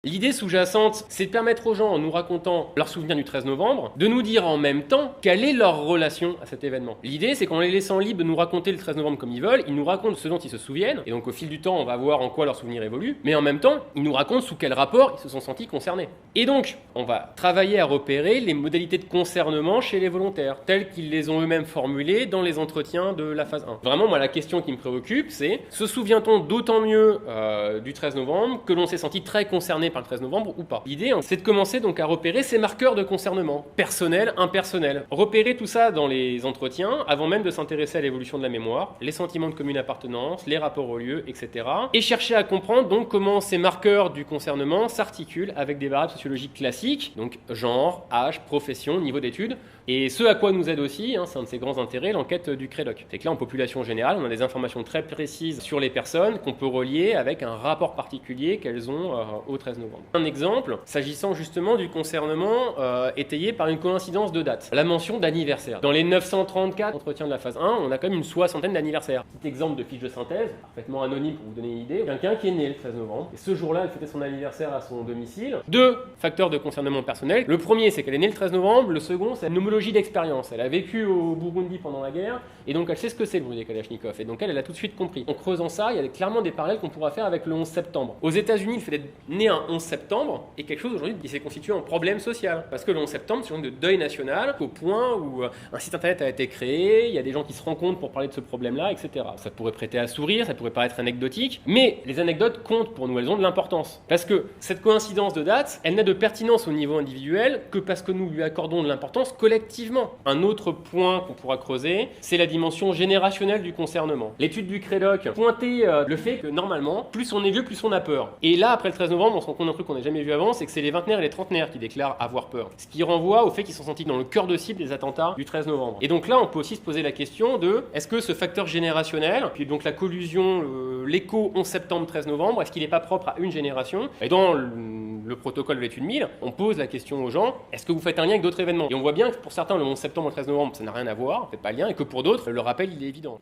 L'idée sous-jacente, c'est de permettre aux gens, en nous racontant leurs souvenirs du 13 novembre, de nous dire en même temps quelle est leur relation à cet événement. L'idée, c'est qu'en les laissant libres de nous raconter le 13 novembre comme ils veulent, ils nous racontent ce dont ils se souviennent, et donc au fil du temps, on va voir en quoi leurs souvenirs évoluent, mais en même temps, ils nous racontent sous quel rapport ils se sont sentis concernés. Et donc, on va travailler à repérer les modalités de concernement chez les volontaires, telles qu'ils les ont eux-mêmes formulées dans les entretiens de la phase 1. Vraiment, moi, la question qui me préoccupe, c'est se souvient-on d'autant mieux du 13 novembre que l'on s'est senti très concerné par le 13 novembre ou pas. L'idée, c'est de commencer donc à repérer ces marqueurs de concernement, personnel, impersonnel. Repérer tout ça dans les entretiens avant même de s'intéresser à l'évolution de la mémoire, les sentiments de commune appartenance, les rapports au lieu, etc. Et chercher à comprendre donc comment ces marqueurs du concernement s'articulent avec des variables sociologiques classiques, donc genre, âge, profession, niveau d'études, et ce à quoi nous aide aussi, c'est un de ses grands intérêts, l'enquête du CREDOC. C'est que là, en population générale, on a des informations très précises sur les personnes qu'on peut relier avec un rapport particulier qu'elles ont au 13 novembre. Un exemple, s'agissant justement du concernement étayé par une coïncidence de date. La mention d'anniversaire. Dans les 934 entretiens de la phase 1, on a quand même une soixantaine d'anniversaires. Petit exemple de fiche de synthèse, parfaitement anonyme pour vous donner une idée. Quelqu'un qui est né le 13 novembre, et ce jour-là, elle fêtait son anniversaire à son domicile. Deux facteurs de concernement personnel. Le premier, c'est qu'elle est née le 13 novembre. Le second, c'est une homologie d'expérience. Elle a vécu au Burundi pendant la guerre, et donc elle sait ce que c'est le bruit des Kalachnikov. Et donc elle a tout de suite compris. En creusant ça, il y a clairement des parallèles qu'on pourra faire avec le 11 septembre. Aux États-Unis, le fait d'être né un 11 septembre est quelque chose aujourd'hui qui s'est constitué en problème social. Parce que le 11 septembre, c'est une de deuil national, au point où un site internet a été créé, il y a des gens qui se rencontrent pour parler de ce problème-là, etc. Ça pourrait prêter à sourire, ça pourrait paraître anecdotique, mais les anecdotes comptent pour nous, elles ont de l'importance. Parce que cette coïncidence de date, elle n'a de pertinence au niveau individuel que parce que nous lui accordons de l'importance collectivement. Un autre point qu'on pourra creuser, c'est la dimension générationnelle du concernement. L'étude du CREDOC pointait le fait que normalement, plus on est vieux, plus on a peur. Et là, après le 13 novembre, on se rend compte d'un truc qu'on n'a jamais vu avant, c'est que c'est les vingtenaires et les trentenaires qui déclarent avoir peur. Ce qui renvoie au fait qu'ils sont sentis dans le cœur de cible des attentats du 13 novembre. Et donc là, on peut aussi se poser la question de est-ce que ce facteur générationnel, puis donc la collusion, l'écho 11 septembre 13 novembre, est-ce qu'il n'est pas propre à une génération? Et dans le protocole de l'étude 1000, on pose la question aux gens, est-ce que vous faites un lien avec d'autres événements? Et on voit bien que pour certains, le 11 septembre et le 13 novembre, ça n'a rien à voir, on ne fait pas le lien, et que pour d'autres, le rappel, il est évident.